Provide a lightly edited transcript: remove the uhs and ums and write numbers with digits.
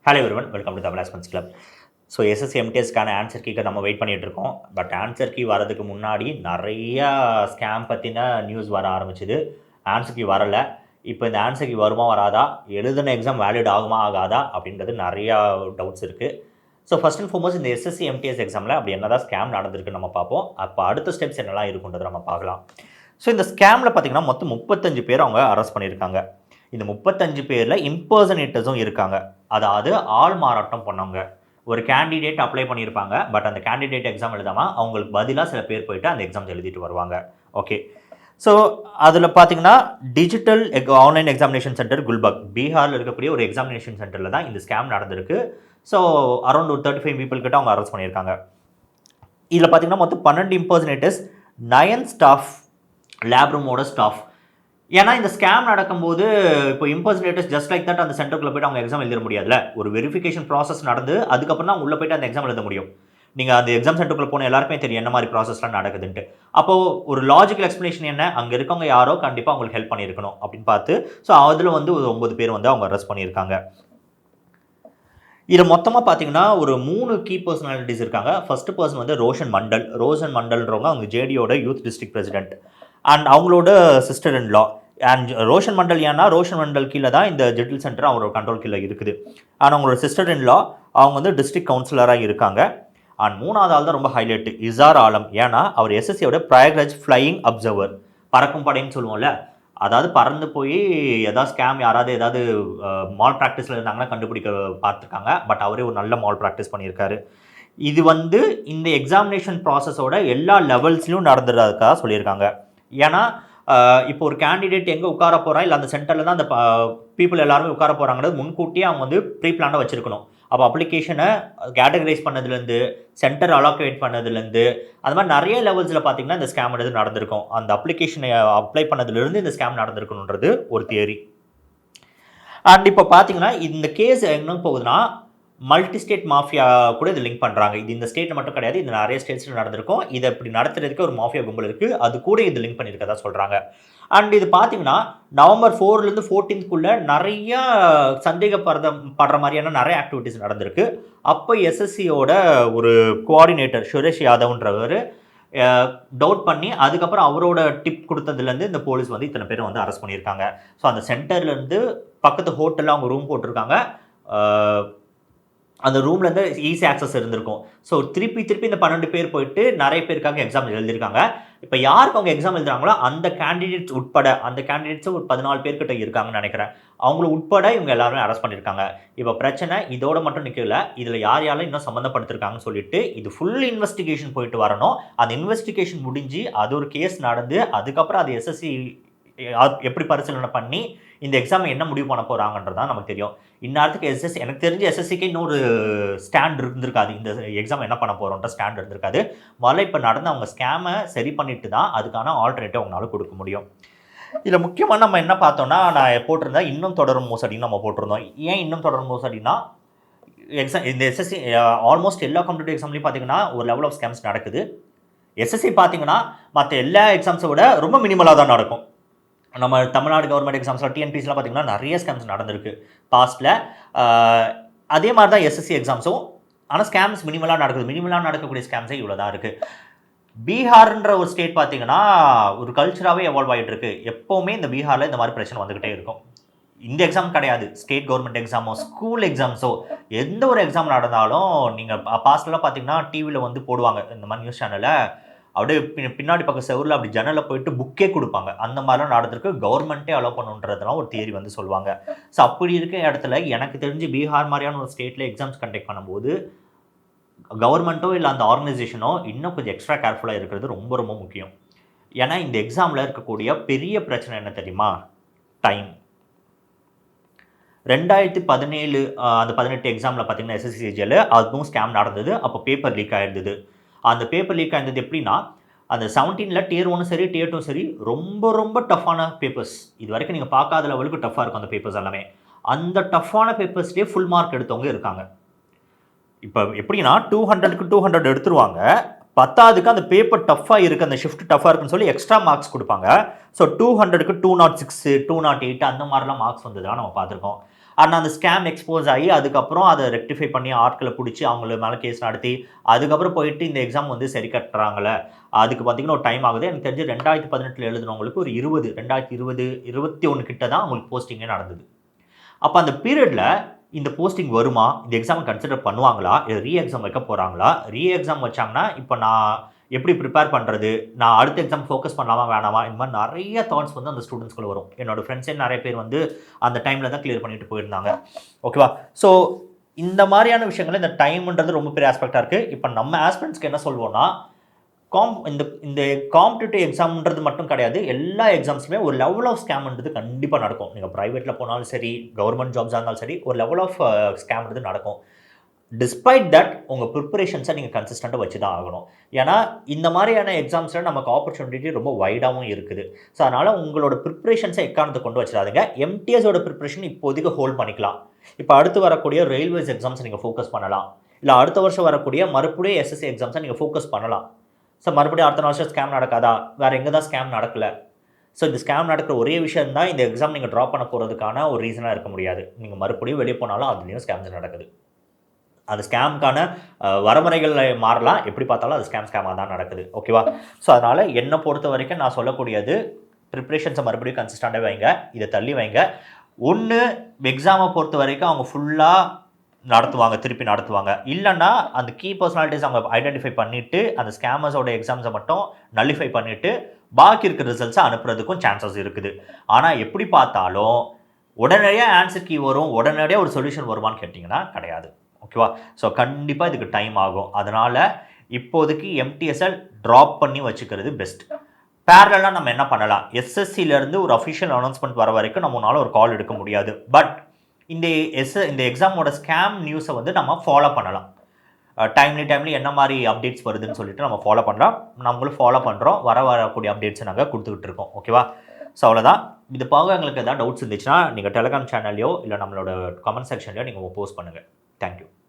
Hello everyone, welcome to Tamil aspirants club. So SSC எம்டிஎஸ்க்கான answer கீக்கு நம்ம வெயிட் பண்ணிகிட்டு இருக்கோம். பட் ஆன்சர் கீ வரதுக்கு முன்னாடி நிறையா ஸ்கேம் பற்றின நியூஸ் வர ஆரம்பிச்சுது. ஆன்சர் கீ வரலை. இப்போ இந்த ஆன்சர் கீ வருமா வராதா, எழுதின எக்ஸாம் வேலிட் ஆகுமா ஆகாதா அப்படின்றது நிறையா டவுட்ஸ் இருக்குது. ஸோ ஃபஸ்ட் அண்ட் ஃபார்மோஸ்ட் இந்த எஸ்எஸ்சி எம்டிஎஸ் எக்ஸாமில் அப்படி என்ன தான் ஸ்கேம் நடந்திருக்குன்னு நம்ம பார்ப்போம். அப்போ அடுத்த ஸ்டெப்ஸ் என்னெல்லாம் இருக்குன்றது நம்ம பார்க்கலாம். ஸோ இந்த ஸ்கேமில் பார்த்திங்கன்னா மொத்தம் 35 பேர் அவங்க அரெஸ்ட் பண்ணியிருக்காங்க. இந்த 35 பேரில் இம்பர்சனேட்டர்ஸும் இருக்காங்க. அதாவது ஆள் மாறாட்டம் பண்ணவங்க. ஒரு கேண்டிடேட் அப்ளை பண்ணியிருப்பாங்க. பட் அந்த கேண்டிடேட் எக்ஸாம் எழுதாமல் அவங்களுக்கு பதிலாக சில பேர் போயிட்டு அந்த எக்ஸாம்ஸ் எழுதிட்டு வருவாங்க. ஓகே. ஸோ அதில் பார்த்தீங்கன்னா digital online examination centre Gulberg, பீகாரில் இருக்கக்கூடிய ஒரு எக்ஸாமினேஷன் சென்டரில் தான் இந்த ஸ்கேம் நடந்திருக்கு. ஸோ அரௌண்ட் ஒரு 35 பீப்புள் கிட்ட அவங்க அரெஸ்ட் பண்ணியிருக்காங்க. இதில் பார்த்தீங்கன்னா மொத்தம் 12 இம்பர்சனேட்டர்ஸ், 9 ஸ்டாஃப், லேப் ரூமோட ஸ்டாஃப். ஏன்னா இந்த ஸ்கேம் நடக்கும்போது இப்போ இம்பர்சனேட்டர்ஸ் ஜஸ்ட் லைக் தட் அந்த சென்டருக்குள்ளே போய்ட்டு அவங்க எக்ஸாம் எழுத முடியாதுல்ல. ஒரு வெரிஃபிகேஷன் ப்ராசஸ் நடந்து அதுக்கப்புறம் தான் உள்ளே போய்ட்டு அந்த எக்ஸாம் எழுத முடியும். நீங்கள் அந்த எக்ஸாம் சென்டருக்குள்ளே போன எல்லாருக்குமே தெரியும் என்ன மாதிரி ப்ராசஸ்லாம் நடக்குதுன்ட்டு. அப்போது ஒரு லாஜிக்கல் எக்ஸ்ப்ளனேஷன் என்ன, அங்கே இருக்கவங்க யாரோ கண்டிப்பாக அவங்களுக்கு ஹெல்ப் பண்ணியிருக்கணும் அப்படின்னு பார்த்து ஸோ அதில் வந்து ஒரு 9 பேர் வந்து அவங்க அரெஸ்ட் பண்ணியிருக்காங்க. இதில் மொத்தமாக பார்த்தீங்கன்னா ஒரு 3 கீ பர்சனாலிட்டிஸ் இருக்காங்க. ஃபஸ்ட்டு பர்சன் வந்து ரோஷன் மண்டல்ன்றவங்க அவங்க ஜேடியோட யூத் டிஸ்ட்ரிக்ட் பிரசிடென்ட் அண்ட் அவங்களோட sister in law. And Roshan Mandal ஏன்னா ரோஷன் மண்டல் கீழே தான் இந்த ஜெட்டில் சென்டர் அவரோட கண்ட்ரோல் கீழே இருக்குது. ஆனால் அவங்களோட சிஸ்டர் இன் லா அவங்க வந்து டிஸ்ட்ரிக்ட் கவுன்சிலராக இருக்காங்க. அண்ட் மூணாவது ஆள் தான் ரொம்ப ஹைலைட்டு, இசார் ஆலம். ஏன்னா அவர் எஸ்எஸ்சியோட பிரயாக்ராஜ் ஃப்ளையிங் அப்சர்வர், பறக்கும் படைன்னு சொல்லுவோம்ல. அதாவது பறந்து போய் ஏதாவது ஸ்கேம் யாராவது ஏதாவது மால் ப்ராக்டிஸில் இருந்தாங்கன்னா கண்டுபிடிக்க பார்த்துருக்காங்க. பட் அவரே ஒரு நல்ல மால் ப்ராக்டிஸ் பண்ணியிருக்காரு. இது வந்து இந்த எக்ஸாமினேஷன் ப்ராசஸோட எல்லா லெவல்ஸ்லையும் நடந்துறதுக்காக சொல்லியிருக்காங்க. ஏன்னா இப்போ ஒரு கேண்டிடேட் எங்கே உட்கார போகிறா, இல்லை அந்த சென்டரில் தான் அந்த பீப்புள் எல்லாருமே உட்கார போகிறாங்கிறது முன்கூட்டியே அவங்க வந்து ப்ரீ பிளானாக வச்சுருக்கணும். அப்போ அப்ளிகேஷனை கேட்டகரைஸ் பண்ணதுலேருந்து, சென்டர் அலோகேட் பண்ணதுலேருந்து, அது மாதிரி நிறைய லெவல்ஸில் பார்த்திங்கன்னா இந்த ஸ்கேம் நடந்திருக்கும். அந்த அப்ளிகேஷனை அப்ளை பண்ணதுலேருந்து இந்த ஸ்கேம் நடந்திருக்கணுன்றது ஒரு தியரி. அண்ட் இப்போ பார்த்தீங்கன்னா இந்த கேஸ் என்ன போகுதுன்னா மல்டி ஸ்டேட் மாஃபியா கூட இது லிங்க் பண்ணுறாங்க. இது இந்த ஸ்டேட்டில் மட்டும் கிடையாது, இது நிறைய ஸ்டேட்ஸில் நடந்திருக்கும். இதை இப்படி நடத்துறதுக்கு ஒரு மாஃபியா கும்பல் இருக்குது, அது கூட இது லிங்க் பண்ணியிருக்கதா சொல்கிறாங்க. அண்ட் இது பார்த்தீங்கன்னா நவம்பர் 4லேருந்து 14க்குள்ளே நிறையா சந்தேகப்படுற மாதிரியான நிறைய ஆக்டிவிட்டீஸ் நடந்திருக்கு. அப்போ எஸ்எஸ்சியோட ஒரு கோஆர்டினேட்டர் சுரேஷ் யாதவ்ன்றவர் டவுட் பண்ணி அதுக்கப்புறம் அவரோட டிப் கொடுத்ததுலேருந்து இந்த போலீஸ் வந்து இத்தனை பேர் வந்து அரெஸ்ட் பண்ணியிருக்காங்க. ஸோ அந்த சென்டர்லேருந்து பக்கத்து ஹோட்டலில் அவங்க ரூம் போட்டிருக்காங்க. அந்த ரூம்லேருந்து ஈஸி ஆக்சஸ் இருந்திருக்கும். ஸோ திருப்பி இந்த 12 பேர் போயிட்டு நிறைய பேருக்காக எக்ஸாம் எழுதியிருக்காங்க. இப்போ யாருக்கு அவங்க எக்ஸாம் எழுதுறாங்களோ அந்த கேண்டிடேட்ஸ் உட்பட, அந்த கேண்டிடேட்ஸும் ஒரு 14 பேர்கிட்ட இருக்காங்கன்னு நினைக்கிறேன். அவங்கள உட்பட இவங்க எல்லாருமே அரெஸ்ட் பண்ணியிருக்காங்க. இப்போ பிரச்சனை இதோட மட்டும் நிற்கல, இதில் யாராலும் இன்னும் சம்மந்தப்படுத்திருக்காங்கன்னு சொல்லிட்டு இது ஃபுல் இன்வெஸ்டிகேஷன் போயிட்டு வரணும். அந்த இன்வெஸ்டிகேஷன் முடிஞ்சு அது ஒரு கேஸ் நடந்து அதுக்கப்புறம் அது எஸ்எஸ்சி எப்படி பரிசீலனை பண்ணி இந்த எக்ஸாம் என்ன முடிவு பண்ண போகிறாங்கன்றது தான் நமக்கு தெரியும். இந்நேரத்துக்கு எஸ்எஸ்சி எனக்கு தெரிஞ்சு எஸ்எஸ்சிக்கு இன்னொரு ஸ்டாண்ட் இருந்திருக்காது. இந்த எக்ஸாம் என்ன பண்ண போகிறோன்ற ஸ்டாண்ட் இருந்திருக்காது. முதல்ல இப்போ நடந்து அவங்க ஸ்கேமை சரி பண்ணிட்டு தான் அதுக்கான ஆல்டர்னேட்டிவ் அவங்களால கொடுக்க முடியும். இதில் முக்கியமாக நம்ம என்ன பார்த்தோம்னா, நான் போட்டிருந்தேன் இன்னும் தொடரும் மோசடின்னு நம்ம போட்டிருந்தோம். ஏன் இன்னும் தொடரும் மோசடினா, எக்ஸாம் இந்த எஸ்எஸ்சி ஆல்மோஸ்ட் எல்லா காம்படிட்டிவ் எக்ஸாம்லையும் பார்த்தீங்கன்னா ஒரு லெவல் ஆஃப் ஸ்கேம்ஸ் நடக்குது. எஸ்எஸ்சி பார்த்தீங்கன்னா மற்ற எல்லா எக்ஸாம்ஸை விட ரொம்ப மினிமலாக தான் நடக்கும். நம்ம தமிழ்நாடு கவர்மெண்ட் எக்ஸாம்ஸில் டிஎன்பிசிலாம் பார்த்திங்கன்னா நிறைய ஸ்கேம்ஸ் நடந்திருக்கு பாஸ்ட்டில். அதே மாதிரி தான் எஸ்எஸ்சி எக்ஸாம்ஸும். ஆனால் ஸ்கேம்ஸ் மினிமலாக நடக்குது. மினிமலாக நடக்கக்கூடிய ஸ்கேம்ஸே இவ்வளோ தான் இருக்குது. பீகார்ன்ற ஒரு ஸ்டேட் பார்த்திங்கன்னா ஒரு கல்ச்சராகவே எவால்வ் ஆகிட்டு இருக்கு. எப்போவுமே இந்த பீகாரில் இந்த மாதிரி பிரச்சனை வந்துக்கிட்டே இருக்கும். இந்த எக்ஸாம் கிடையாது, ஸ்டேட் கவர்மெண்ட் எக்ஸாமோ ஸ்கூல் எக்ஸாம்ஸோ எந்த ஒரு எக்ஸாம் நடந்தாலும் நீங்கள் பாஸ்ட்லாம் பார்த்திங்கன்னா டிவியில் வந்து போடுவாங்க இந்த மாதிரி நியூஸ் சேனலில். அப்படியே பின்னாடி பக்கம் செவரில் அப்படி ஜன்னலில் போயிட்டு புக்கே கொடுப்பாங்க. அந்த மாதிரிலாம் நடந்திருக்கு. கவர்மெண்ட்டே அலோவ் பண்ணுன்றதுலாம் ஒரு தியரி வந்து சொல்லுவாங்க. ஸோ அப்படி இருக்க இடத்துல எனக்கு தெரிஞ்சு பீகார் மாதிரியான ஒரு ஸ்டேட்டில் எக்ஸாம்ஸ் கண்டக்ட் பண்ணும்போது கவர்மெண்ட்டோ இல்லை அந்த ஆர்கனைசேஷனோ இன்னும் கொஞ்சம் எக்ஸ்ட்ரா கேர்ஃபுல்லாக இருக்கிறது ரொம்ப ரொம்ப முக்கியம். ஏன்னா இந்த எக்ஸாமில் இருக்கக்கூடிய பெரிய பிரச்சனை என்ன தெரியுமா? டைம். 2017 அந்த 18 எக்ஸாமில் பார்த்தீங்கன்னா எஸ்எஸ்சிஜியில் அதுவும் ஸ்கேம் நடந்தது. அப்போ பேப்பர் லீக் ஆகிருந்தது. அந்த பேப்பர் லீக் ஆயிருந்தது எப்படின்னா, அந்த 17ல் டியர் 1 சரி டியர் 2 சரி ரொம்ப ரொம்ப டஃப்பான பேப்பர்ஸ். இது வரைக்கும் நீங்கள் பார்க்காத லெவலுக்கு டஃப்பாக இருக்கும் அந்த பேப்பர்ஸ் எல்லாமே. அந்த டஃப்பான பேப்பர்ஸ்லேயே ஃபுல் மார்க் எடுத்தவங்க இருக்காங்க. இப்போ எப்படின்னா 200க்கு 200 எடுத்துருவாங்க. 10க்கு அந்த பேப்பர் டஃப்பாக இருக்குது, அந்த ஷிஃப்ட் டஃப்பாக இருக்குன்னு சொல்லி எக்ஸ்ட்ரா மார்க்ஸ் கொடுப்பாங்க. ஸோ 200க்கு 206, 208 அந்த மாதிரிலாம் மார்க்ஸ் வந்ததாக நம்ம பார்த்துருக்கோம். ஆனால் அந்த ஸ்கேம் எக்ஸ்போஸ் ஆகி அதுக்கப்புறம் அதை ரெக்டிஃபை பண்ணி ஆட்களை பிடிச்சி அவங்கள மேலே கேஸ் நடத்தி அதுக்கப்புறம் போயிட்டு இந்த எக்ஸாம் வந்து சரி கட்டுறாங்களே, அதுக்கு பார்த்தீங்கன்னா ஒரு டைம் ஆகுது. எனக்கு தெரிஞ்சு 2018 எழுதுனவங்களுக்கு ஒரு 2020 21 கிட்ட தான் அவங்களுக்கு போஸ்டிங்கே நடந்தது. அப்போ அந்த பீரியடில் இந்த போஸ்டிங் வருமா, இந்த எக்ஸாம் கன்சிடர் பண்ணுவாங்களா, இல்லை ரீ எக்ஸாம் வைக்க போகிறாங்களா, ரீ எக்ஸாம் வச்சாங்கன்னா இப்போ நான் எப்படி ப்ரிப்பேர் பண்ணுறது, நான் அடுத்த எக்ஸாம் ஃபோக்கஸ் பண்ணலாமா வேணாமா, இந்த மாதிரி நிறைய தாட்ஸ் வந்து அந்த ஸ்டூடெண்ட்ஸ்குள்ளே வரும். என்னோட ஃப்ரெண்ட்ஸே நிறைய பேர் வந்து அந்த டைமில் தான் கிளியர் பண்ணிட்டு போயிருந்தாங்க. ஓகேவா? ஸோ இந்த மாதிரியான விஷயங்கள் இந்த டைம்ன்றது ரொம்ப பெரிய ஆஸ்பெக்டாக இருக்குது. இப்போ நம்ம ஆஸ்பிரண்ட்ஸ்க்கு என்ன சொல்வோம்னா, இந்த காம்படிட்டிவ் எக்ஸாம்ன்றது மட்டும் கிடையாது, எல்லா எக்ஸாம்ஸுமே ஒரு லெவல் ஆஃப் ஸ்கேம்ன்றது கண்டிப்பாக நடக்கும். நீங்கள் ப்ரைவேட்டில் போனாலும் சரி, கவர்மெண்ட் ஜாப்ஸாக இருந்தாலும் சரி, ஒரு லெவல் ஆஃப் ஸ்கேம்ன்றது நடக்கும். டிஸ்பைட் தட் உங்கள் ப்ரிப்பரேஷன்ஸை நீங்கள் கன்சிஸ்டண்ட்டாக வச்சு தான் ஆகணும். ஏன்னா இந்த மாதிரியான எக்ஸாம்ஸில் நமக்கு ஆப்பர்ச்சுனிட்டி ரொம்ப வைடாகவும் இருக்குது. ஸோ அதனால் உங்களோட ப்ரிப்பரேஷன்ஸை எக்காரணத்தை கொண்டு வச்சிடாதுங்க. எம்டிஎஸோட ப்ரிப்பரேஷன் இப்போதைக்கு ஹோல்ட் பண்ணிக்கலாம். இப்போ அடுத்து வரக்கூடிய ரயில்வேஸ் எக்ஸாம்ஸை நீங்கள் ஃபோக்கஸ் பண்ணலாம். இல்லை அடுத்த வருஷம் வரக்கூடிய மறுபடியும் எஸ்எஸ்சி எக்ஸாம்ஸை நீங்கள் ஃபோக்கஸ் பண்ணலாம். ஸோ மறுபடியும் அடுத்த வருஷம் ஸ்கேம் நடக்காதா, வேறு எங்கே தான் ஸ்கேம் நடக்கலை. ஸோ இந்த ஸ்கேம் நடக்கிற ஒரே விஷயம் தான் இந்த எக்ஸாம் நீங்கள் ட்ராப் பண்ண போகிறதுக்கான ஒரு ரீசனாக இருக்க முடியாது. நீங்கள் மறுபடியும் வெளியே போனாலும் அதுலேயும் ஸ்கேம்ஸ் நடக்குது. அந்த ஸ்கேமுக்கான வரமுறைகள் மாறலாம், எப்படி பார்த்தாலும் அது ஸ்கேமாக தான் நடக்குது. ஓகேவா? ஸோ அதனால் என்னை பொறுத்த வரைக்கும் நான் சொல்லக்கூடியது, ப்ரிப்ரேஷன்ஸை மறுபடியும் கன்சிஸ்டண்ட்டாக வைங்க, இதை தள்ளி வைங்க. ஒன்று எக்ஸாமை பொறுத்த வரைக்கும் அவங்க ஃபுல்லாக நடத்துவாங்க, திருப்பி நடத்துவாங்க. இல்லைன்னா அந்த கீ பர்சனாலிட்டிஸ் அவங்க ஐடென்டிஃபை பண்ணிவிட்டு அந்த ஸ்கேமர்ஸோட எக்ஸாம்ஸை மட்டும் நல்லிஃபை பண்ணிவிட்டு பாக்கி இருக்கிற ரிசல்ட்ஸை அனுப்புறதுக்கும் சான்சஸ் இருக்குது. ஆனால் எப்படி பார்த்தாலும் உடனடியாக ஆன்சர் கீ வரும், உடனடியாக ஒரு சொல்யூஷன் வருமானு கேட்டிங்கன்னா கிடையாது. ஓகேவா? ஸோ கண்டிப்பாக இதுக்கு டைம் ஆகும். அதனால் இப்போதைக்கு எம்டிஎஸ்எல் ட்ராப் பண்ணி வச்சுக்கிறது பெஸ்ட். பேரலாக நம்ம என்ன பண்ணலாம், எஸ்எஸ்சிலேருந்து ஒரு அஃபிஷியல் அனௌன்ஸ்மெண்ட் வர வரைக்கும் நம்மளால ஒரு கால் எடுக்க முடியாது. பட் இந்த எக்ஸாமோட ஸ்கேம் நியூஸை வந்து நம்ம ஃபாலோ பண்ணலாம். டைம்லி என்ன மாதிரி அப்டேட்ஸ் வருதுன்னு சொல்லிட்டு நம்ம ஃபாலோ பண்ணலாம். நம்மளும் ஃபாலோ பண்ணுறோம், வரக்கூடிய அப்டேட்ஸை நாங்கள் கொடுத்துக்கிட்டு இருக்கோம். ஓகேவா? ஸோ அவ்வளோதான். இது போக எங்களுக்கு எதாவது டவுட்ஸ் இருந்துச்சுன்னா நீங்கள் டெலிகிராம் சேனல்லையோ இல்லை நம்மளோட கமெண்ட் செக்ஷன்லையோ நீங்கள் போஸ்ட் பண்ணுங்கள். தேங்க்யூ.